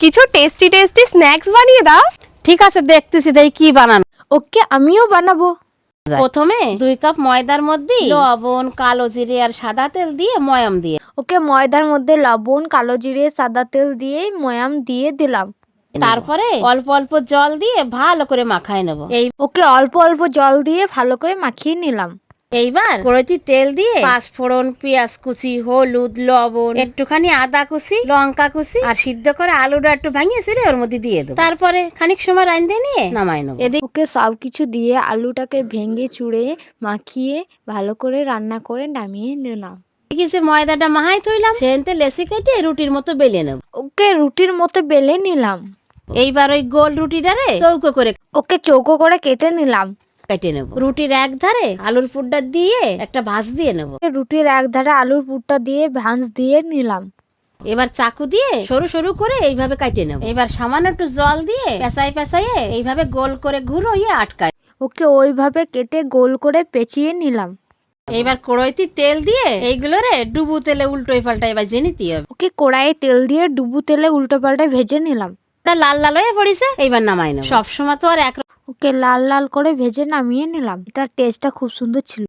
কিছু tasty tasty snacks বানিয়ে দাও। ঠিক আছে, দেখতেছি দেই কি বানানো। ওকে, আমিও বানাবো। প্রথমে 2 কাপ ময়দার মধ্যে লবণ, কালো জিরে আর সাদা তেল দিয়ে ময়াম দিয়ে ওকে, ময়দার মধ্যে লবণ, কালো জিরে, সাদা তেল দিয়ে ময়াম দিয়ে দিলাম। তারপরে অল্প অল্প জল দিয়ে ভালো করে মাখায় নেব। ওকে, অল্প অল্প জল দিয়ে ভালো করে মাখিয়ে নিলাম। এইবার কড়াইতে তেল দিয়ে পাঁচফোড়ন, পেঁয়াজ কুচি, হলুদ, লবণ, একটুখানি আদা কুচি, লঙ্কা কুচি আর সিদ্ধ করে আলুটা একটু ভাঙিয়ে ছিলে ওর মধ্যে দিয়ে দেবো। তারপরে খানিক সময় রাঁধতে নিয়ে নামাই নেবো। এদিকে ওকে, সব কিছু দিয়ে আলুটাকে ভেঙে চুড়ে মাখিয়ে ভালো করে রান্না করে নামিয়ে নিলাম। যে ময়দাটা মাহাই থইলাম সেনতে লেসি কেটে রুটির মতো বেলে নেব। ওকে, রুটির মতো বেলে নিলাম। এইবার ওই গোল রুটিটারে চৌকো করে ওকে, চৌকো করে কেটে নিলাম। কেটে নেব। রুটির এক ধারে আলুর পুরটা দিয়ে একটা ভাঁজ দিয়ে নেব। রুটির এক ধারে আলুর পুরটা দিয়ে ভাঁজ দিয়ে নিলাম। এবার চাকু দিয়ে সরু সরু করে এইভাবে কাটে নেব। এবার সামান্য একটু জল দিয়ে পেঁচাই পেঁচাইয়ে এইভাবে গোল করে ঘুরোইয়ে আটকায়। ওকে, ওইভাবে কেটে গোল করে পেঁচিয়ে নিলাম। এইবার কড়াইতে তেল দিয়ে এইগুলোরে ডুবু তেলে উল্টোই পাল্টাই ভাজে নিতে হবে। ওকে, কড়াইয়ে তেল দিয়ে ডুবু তেলে উল্টো পাল্টে ভেজে নিলাম। ওটা লাল লাল হয়ে পড়িছে, এইবার নামাই নেব। সবসময় তো আর এক ওকে, লাল লাল করে ভেজে নামিয়ে নিলাম। এটার টেস্টটা খুব সুন্দর ছিল।